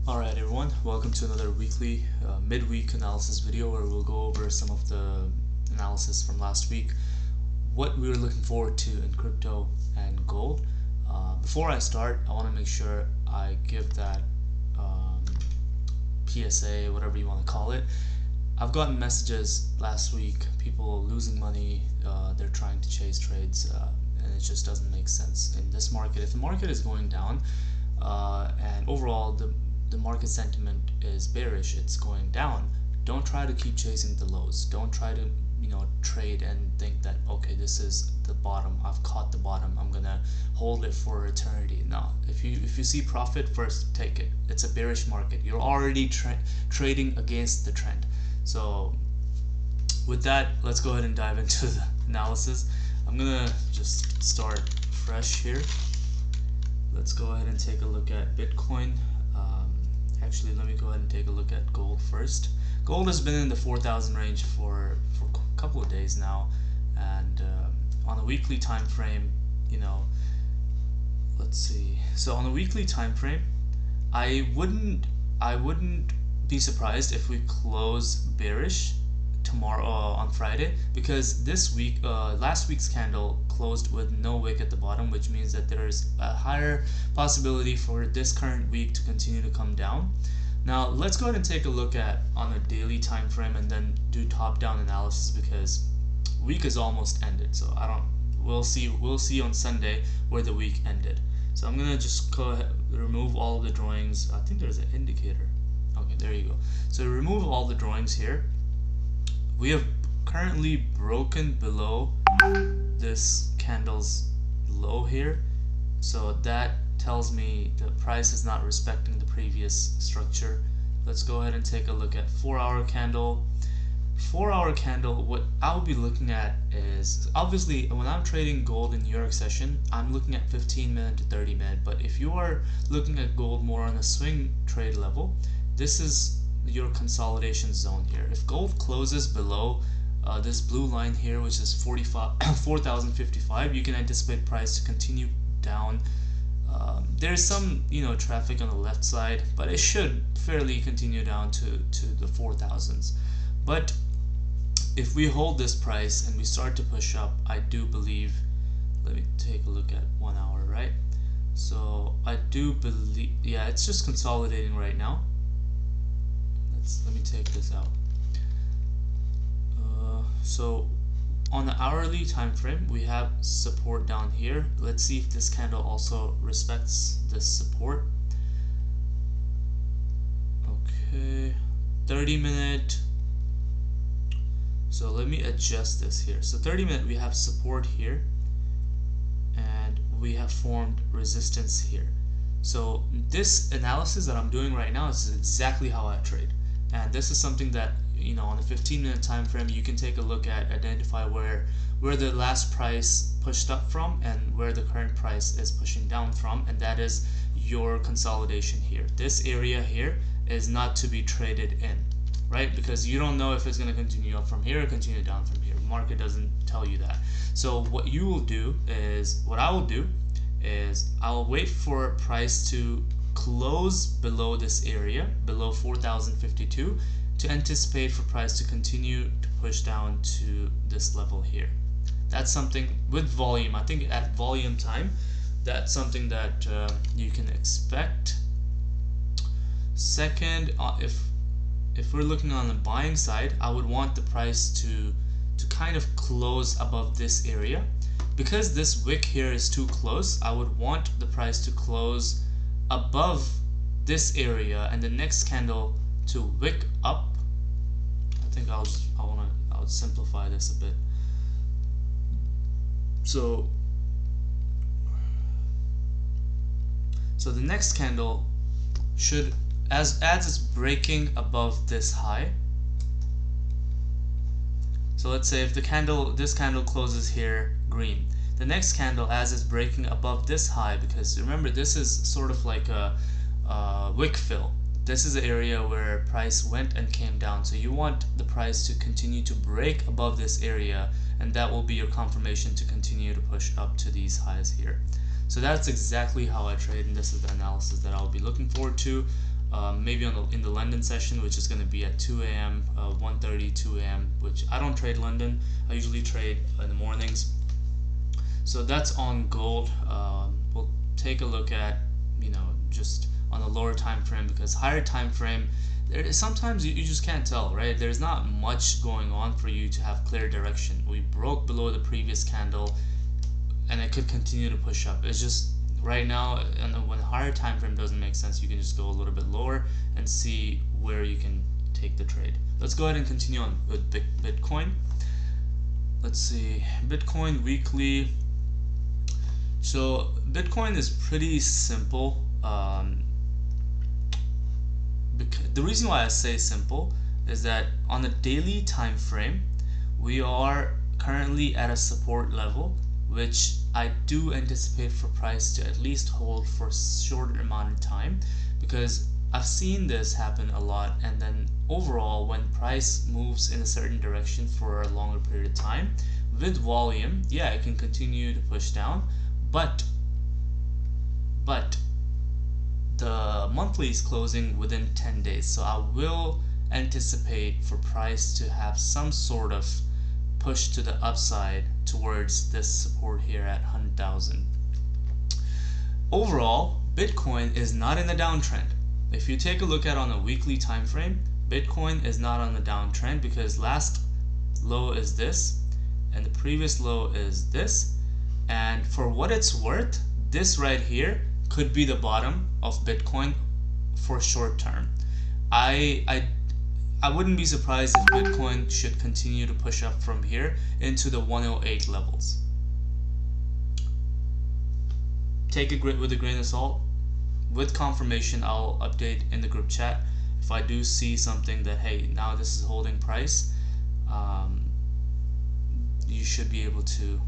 Alright everyone, welcome to another weekly midweek analysis video where we'll go over some of the analysis from last week, what we were looking forward to in crypto and gold. Before I start, I want to make sure I give that PSA, whatever you want to call it. I've gotten messages last week, people losing money, they're trying to chase trades, and it just doesn't make sense in this market. If the market is going down, and overall the market sentiment is bearish, it's going down, don't try to keep chasing the lows. Don't try to trade and think that, okay, this is the bottom, I've caught the bottom, I'm gonna hold it for eternity. No, if you see profit, first take it. It's a bearish market, you're already trading against the trend. So with that, let's go ahead and dive into the analysis. I'm gonna just start fresh here. Let's go ahead and take a look at Bitcoin. Actually, let me go ahead and take a look at gold first. Gold has been in the 4,000 range for a couple of days now, and on a weekly time frame, let's see. So on a weekly time frame, I wouldn't be surprised if we close bearish tomorrow on Friday, because this week, last week's candle closed with no wick at the bottom, which means that there is a higher possibility for this current week to continue to come down. Now let's go ahead and take a look at on a daily time frame and then do top-down analysis, because week is almost ended. So we'll see on Sunday where the week ended. So I'm gonna just go ahead, remove all of the drawings. I think there's an indicator. Okay, there you go. So remove all the drawings here. We have currently broken below this candle's low here, so that tells me the price is not respecting the previous structure. Let's go ahead and take a look at 4-hour candle. 4-hour candle, what I'll be looking at is, obviously when I'm trading gold in New York session, I'm looking at 15-minute to 30-minute, but if you are looking at gold more on a swing trade level, this is your consolidation zone here. If gold closes below this blue line here, which is 4,055, you can anticipate price to continue down. There's some traffic on the left side, but it should fairly continue down to the 4,000s. But if we hold this price and we start to push up, I do believe, let me take a look at 1 hour, right? So I do believe, yeah, it's just consolidating right now. Let me take this out. So on the hourly time frame, we have support down here. Let's see if this candle also respects this support. Okay, 30-minute. So let me adjust this here. So 30-minute, we have support here, and we have formed resistance here. So this analysis that I'm doing right now is exactly how I trade. And this is something that on the 15-minute time frame, you can take a look at, identify where the last price pushed up from and where the current price is pushing down from, and that is your consolidation here. This area here is not to be traded in, right? Because you don't know if it's going to continue up from here or continue down from here. The market doesn't tell you that. So what I will do is I'll wait for price to close below this area, below 4,052, to anticipate for price to continue to push down to this level here. That's something with volume. I think at volume time, that's something that you can expect. Second, if we're looking on the buying side, I would want the price to kind of close above this area. Because this wick here is too close, I would want the price to close above this area and the next candle to wick up. I think I'll simplify this a bit. So the next candle should, as it's breaking above this high. So let's say if this candle closes here green, the next candle, as it's breaking above this high, because remember this is sort of like a wick fill. This is the area where price went and came down, so you want the price to continue to break above this area, and that will be your confirmation to continue to push up to these highs here. So that's exactly how I trade, and this is the analysis that I'll be looking forward to. maybe in the London session, which is going to be at 2 a.m., 1:30, 2 a.m., which I don't trade London. I usually trade in the mornings. So that's on gold. We'll take a look at, just on a lower time frame, because higher time frame, sometimes you just can't tell, right? There's not much going on for you to have clear direction. We broke below the previous candle, and it could continue to push up. It's just right now, and when higher time frame doesn't make sense, you can just go a little bit lower and see where you can take the trade. Let's go ahead and continue on with Bitcoin. Let's see, Bitcoin weekly. So Bitcoin is pretty simple. The reason why I say simple is that on a daily time frame, we are currently at a support level, which I do anticipate for price to at least hold for a shorter amount of time, because I've seen this happen a lot. And then overall, when price moves in a certain direction for a longer period of time with volume, yeah, it can continue to push down, but the monthly is closing within 10 days, so I will anticipate for price to have some sort of push to the upside towards this support here at 100,000. Overall, Bitcoin is not in a downtrend. If you take a look at on a weekly time frame, Bitcoin is not on the downtrend, because last low is this and the previous low is this, and for what it's worth, this right here could be the bottom of Bitcoin for short term. I wouldn't be surprised if Bitcoin should continue to push up from here into the 108 levels. Take it with a grain of salt. With confirmation, I'll update in the group chat if I do see something that, hey, now this is holding price. You should be able to,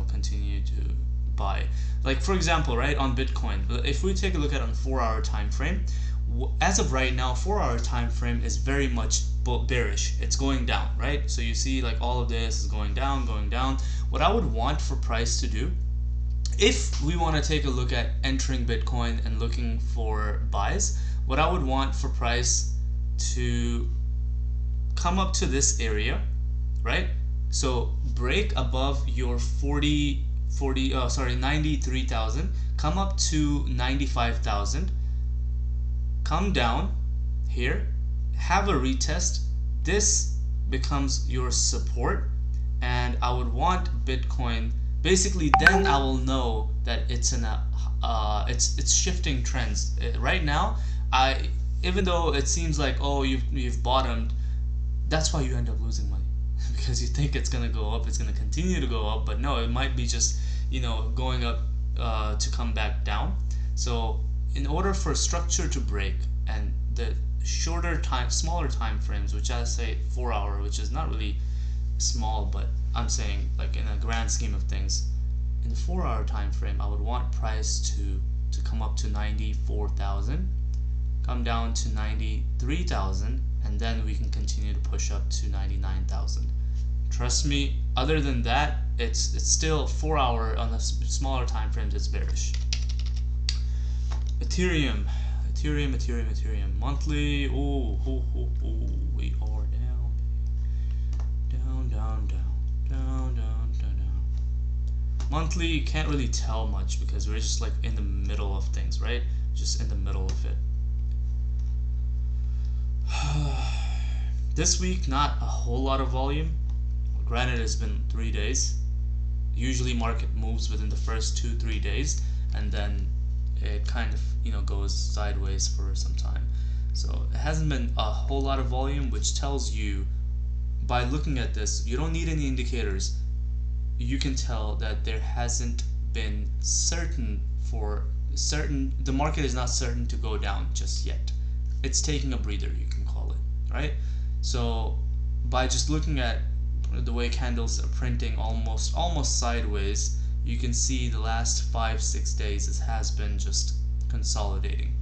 continue to buy. Like for example, right, on Bitcoin, if we take a look at on 4-hour time frame, as of right now, 4-hour time frame is very much bearish. It's going down, right? So you see like all of this is going down. What I would want for price to do, if we want to take a look at entering Bitcoin and looking for buys, what I would want for price to come up to this area, right? So break above your 93,000, come up to 95,000, come down here, have a retest. This becomes your support, and I would want Bitcoin, basically then I will know that it's in a it's shifting trends. Right now, even though it seems like, oh, you've bottomed, that's why you end up losing money. Because you think it's gonna go up, it's gonna continue to go up, but no, it might be just going up to come back down. So in order for structure to break, and the smaller time frames, which I say 4-hour, which is not really small, but I'm saying like in a grand scheme of things, in the 4-hour time frame, I would want price to come up to 94,000, come down to 93,000, and then we can continue to push up to 99,000. Trust me, other than that, it's still 4-hour on the smaller time frames, it's bearish. Ethereum monthly. We are down. Monthly, can't really tell much because we're just like in the middle of things, right? Just in the middle of it. This week, not a whole lot of volume. Granted, it's been 3 days. Usually market moves within the first 2-3 days, and then it kind of goes sideways for some time. So it hasn't been a whole lot of volume, which tells you, by looking at this, you don't need any indicators. You can tell that there hasn't been the market is not certain to go down just yet. It's taking a breather, you can call it, right? So by just looking at the way candles are printing almost sideways, you can see the last 5-6 days it has been just consolidating.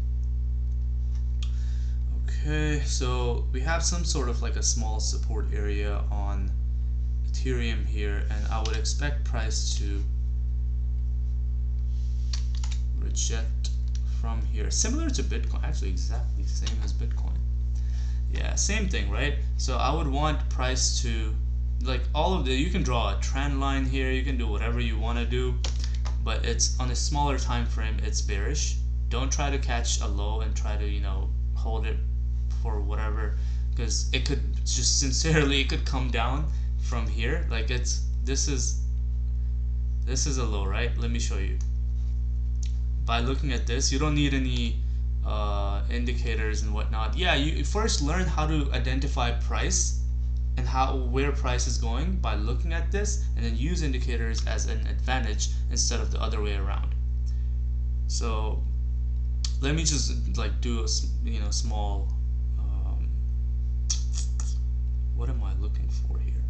Okay, so we have some sort of like a small support area on Ethereum here, and I would expect price to reject from here, similar to Bitcoin, actually exactly same as Bitcoin. Yeah, same thing, right? So I would want price to, like, all of the, you can draw a trend line here, you can do whatever you want to do, but it's on a smaller time frame, it's bearish. Don't try to catch a low and try to, you know, hold it for whatever, because it could just sincerely, it could come down from here. Like, this is a low, right? Let me show you. By looking at this, you don't need any indicators and whatnot. Yeah, you first learn how to identify price and where price is going by looking at this, and then use indicators as an advantage instead of the other way around. So let me just like do a small what am I looking for here?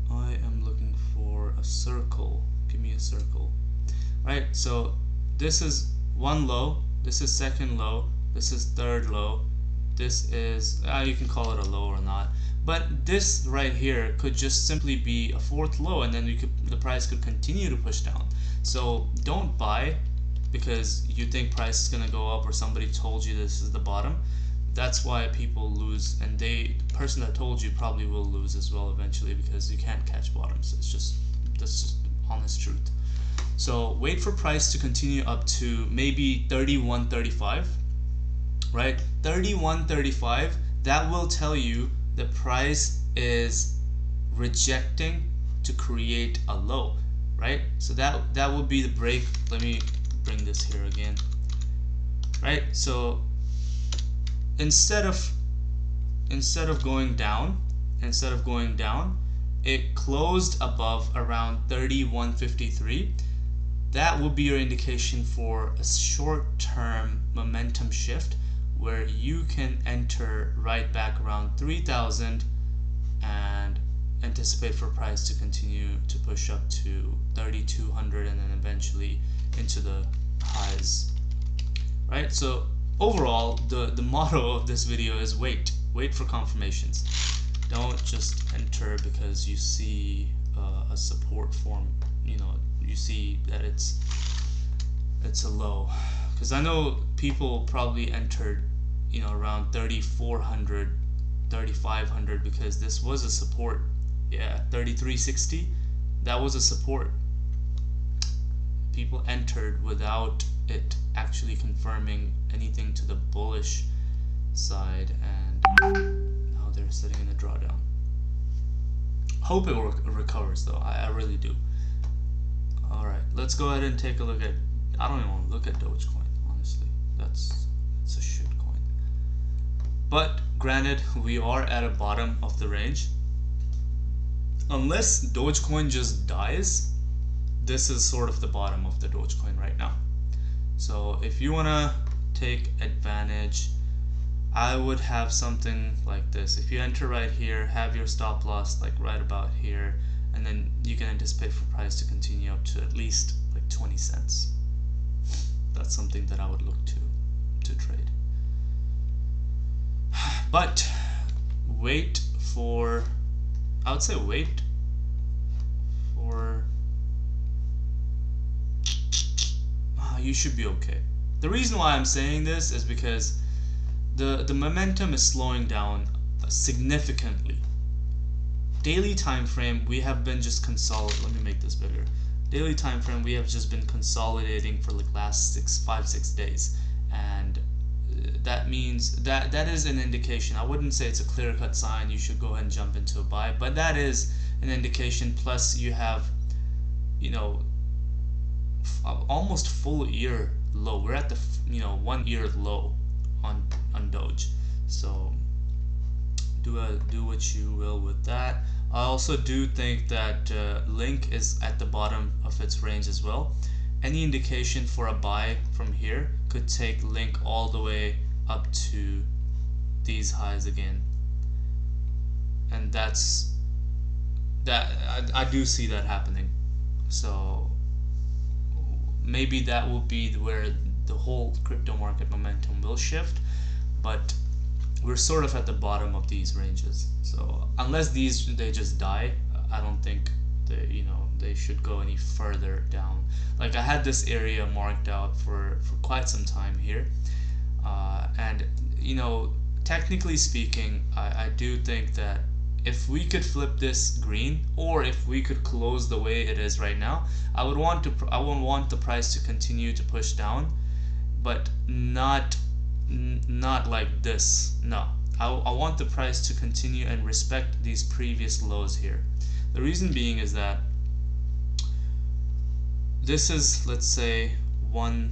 I am looking for a circle. Give me a circle. Right, so this is one low, this is second low, this is third low, this is, you can call it a low or not, but this right here could just simply be a fourth low, and then the price could continue to push down. So don't buy because you think price is going to go up or somebody told you this is the bottom. That's why people lose, and the person that told you probably will lose as well eventually, because you can't catch bottoms. That's just honest truth. So wait for price to continue up to maybe 31.35, right? 31.35, that will tell you the price is rejecting to create a low, right? So that will be the break. Let me bring this here again, right? So instead of going down, it closed above around 31.53. That will be your indication for a short-term momentum shift where you can enter right back around 3,000 and anticipate for price to continue to push up to 3,200 and then eventually into the highs, right? So overall, the motto of this video is wait for confirmations. Don't just enter because you see a support form, you see that it's a low, because I know people probably entered around 3,400, 3,500 because this was a support. Yeah, 33.60, that was a support. People entered without it actually confirming anything to the bullish side, and now they're sitting in a drawdown. Hope it recovers though, I really do. Alright, let's go ahead and take a look at, I don't even want to look at Dogecoin, honestly. It's a shit coin. But granted, we are at a bottom of the range. Unless Dogecoin just dies, this is sort of the bottom of the Dogecoin right now. So if you want to take advantage, I would have something like this. If you enter right here, have your stop loss like right about here, and then you can anticipate for price to continue up to at least like 20 cents. That's something that I would look to trade. But wait for, I would say wait for, you should be okay. The reason why I'm saying this is because the momentum is slowing down significantly. Daily time frame, we have been just consolidating. Let me make this bigger. Daily time frame, we have just been consolidating for like last 5-6 days, and that means that is an indication. I wouldn't say it's a clear-cut sign you should go ahead and jump into a buy, but that is an indication. Plus you have almost full year low. We're at the 1 year low on Doge. So do what you will with that. I also do think that Link is at the bottom of its range as well. Any indication for a buy from here could take Link all the way up to these highs again, and I do see that happening. So maybe that will be where the whole crypto market momentum will shift, but we're sort of at the bottom of these ranges. So unless they just die, I don't think they should go any further down. Like I had this area marked out for quite some time here, and you know, technically speaking, I do think that if we could flip this green, or if we could close the way it is right now, I would want the price to continue to push down, but not like this. No, I want the price to continue and respect these previous lows here. The reason being is that this is, let's say, one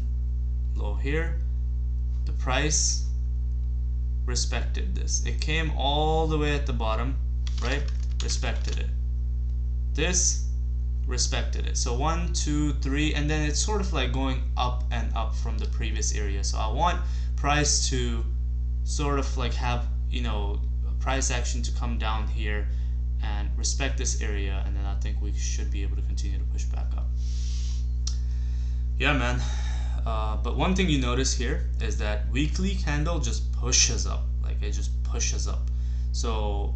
low here. The price respected this. It came all the way at the bottom, right? Respected it. This respected it. So 1, 2, 3, and then it's sort of like going up and up from the previous area. So I want price to sort of like have, you know, price action to come down here and respect this area, and then I think we should be able to continue to push back up. Yeah, man. But one thing you notice here is that weekly candle just pushes up. Like it just pushes up. So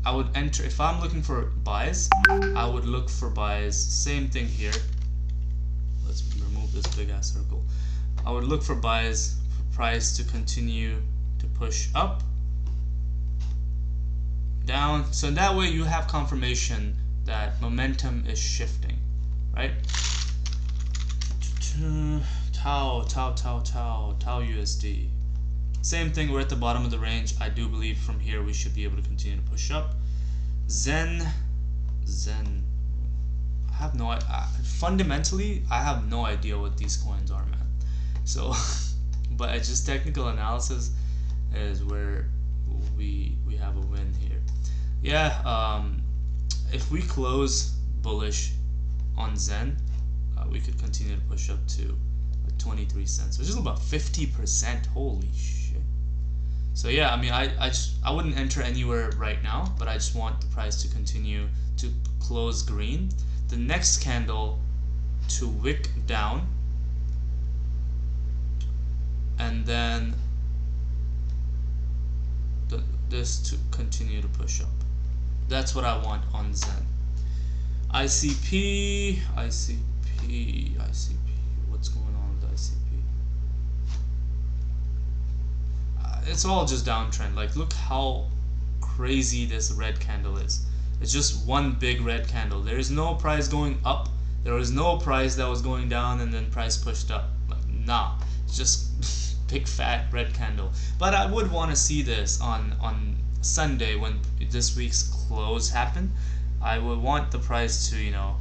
I would enter, if I'm looking for buys, I would look for buys. Same thing here. Let's remove this big ass circle. I would look for buys for price to continue to push up, down. So that way you have confirmation that momentum is shifting, right? Tau USD. Same thing, we're at the bottom of the range. I do believe from here we should be able to continue to push up. Zen, I have no fundamentally I have no idea what these coins are, man. So but it's just technical analysis is where we have a win here. Yeah, if we close bullish on Zen, we could continue to push up to like 23 cents, which is about 50%. Holy shit. So yeah, I mean, I wouldn't enter anywhere right now, but I just want the price to continue to close green. The next candle to wick down, and then this to continue to push up. That's what I want on Zen. ICP. What's going on with ICP? It's all just downtrend. Like, look how crazy this red candle is. It's just one big red candle. There is no price going up. There was no price that was going down and then price pushed up. Like, nah. It's just big fat red candle. But I would want to see this on Sunday when this week's close happen. I would want the price to, you know,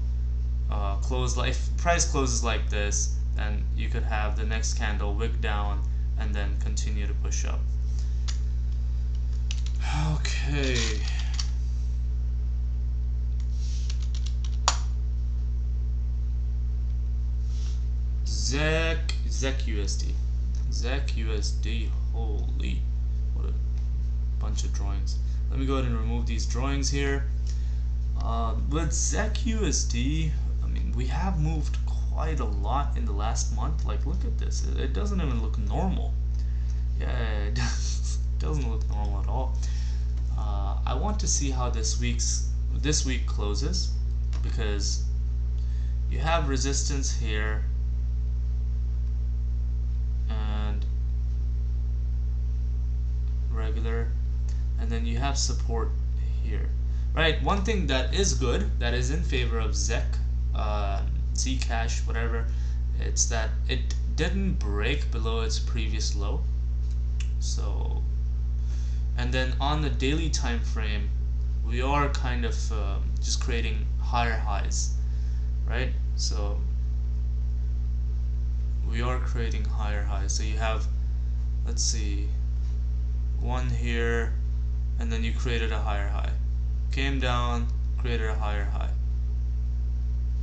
close, like, if price closes like this, then you could have the next candle wick down and then continue to push up. Okay. ZEC USD. Holy, what a bunch of drawings. Let me go ahead and remove these drawings here. With ZEC USD, I mean, we have moved quite a lot in the last month. Like, look at this. It doesn't even look normal. Yeah, it doesn't look normal at all. I want to see how this week closes, because you have resistance here and regular, and then you have support here. Right, one thing that is good, that is in favor of ZEC, Zcash, whatever, it's that it didn't break below its previous low. So, and then on the daily time frame, we are kind of just creating higher highs, right? So we are creating higher highs. So you have, let's see, one here, and then you created a higher high. Came down, created a higher high.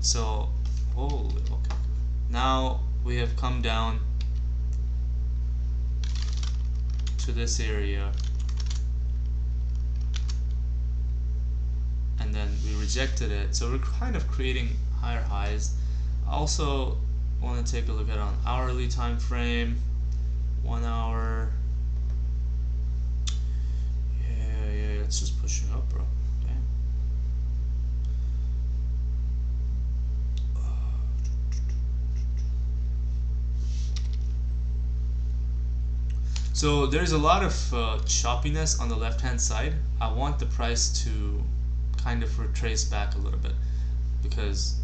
So, holy, okay. Now we have come down to this area, and then we rejected it. So we're kind of creating higher highs. I also want to take a look at on hourly time frame, 1 hour. Yeah, it's just pushing up, bro. So there's a lot of choppiness on the left hand side. I want the price to kind of retrace back a little bit, because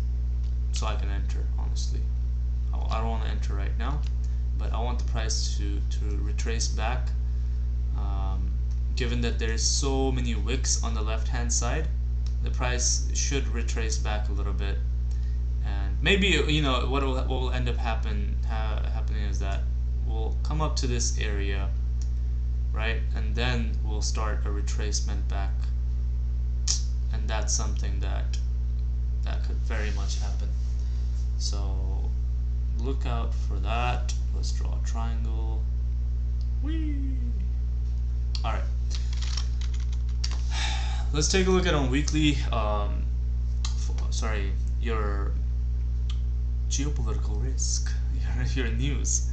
so I can enter, honestly. I don't want to enter right now, but I want the price to retrace back. Given that there's so many wicks on the left hand side, the price should retrace back a little bit, and maybe, you know, what will end up happening is that we'll come up to this area, right, and then we'll start a retracement back, and that's something that could very much happen. So look out for that. Let's draw a triangle. Whee! All right. Let's take a look at on weekly. Your geopolitical risk, your news.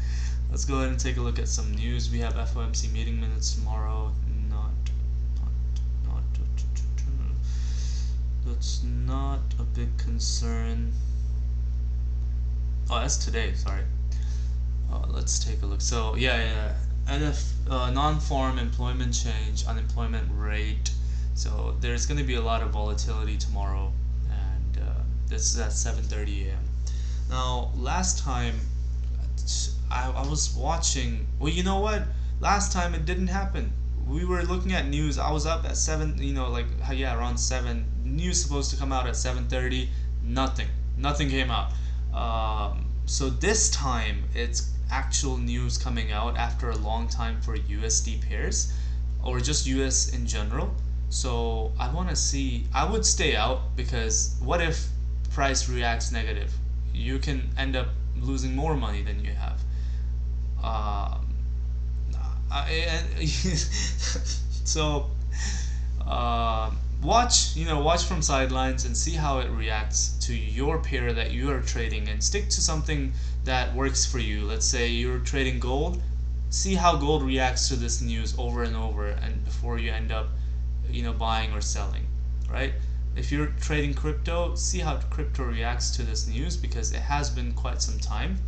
Let's go ahead and take a look at some news. We have FOMC meeting minutes tomorrow. That's not a big concern. Oh, that's today. Sorry. Let's take a look. So yeah. Non-farm employment change, unemployment rate. So there's going to be a lot of volatility tomorrow, and this is at 7:30 a.m. Now, last time I was watching. Well, you know what? Last time it didn't happen. We were looking at news. I was up at 7. You know, like around 7. News supposed to come out at 7:30. Nothing came out. So this time it's actual news coming out after a long time for USD pairs, or just US in general. So I want to see. I would stay out, because what if price reacts negative? You can end up losing more money than you have. So watch from sidelines and see how it reacts to your pair that you are trading, and stick to something that works for you. Let's say you're trading gold. See how gold reacts to this news over and over, and before you end up buying or selling, right? If you're trading crypto, see how crypto reacts to this news, because it has been quite some time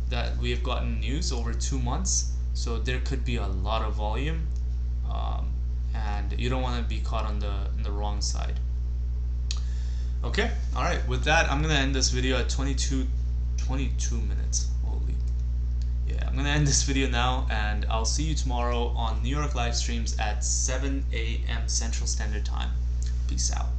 that we have gotten news, over 2 months. So there could be a lot of volume, and you don't want to be caught on the wrong side. Okay, all right. With that, I'm gonna end this video at 22 minutes. Holy, yeah. I'm gonna end this video now, and I'll see you tomorrow on New York live streams at 7 a.m. Central Standard Time. Peace out.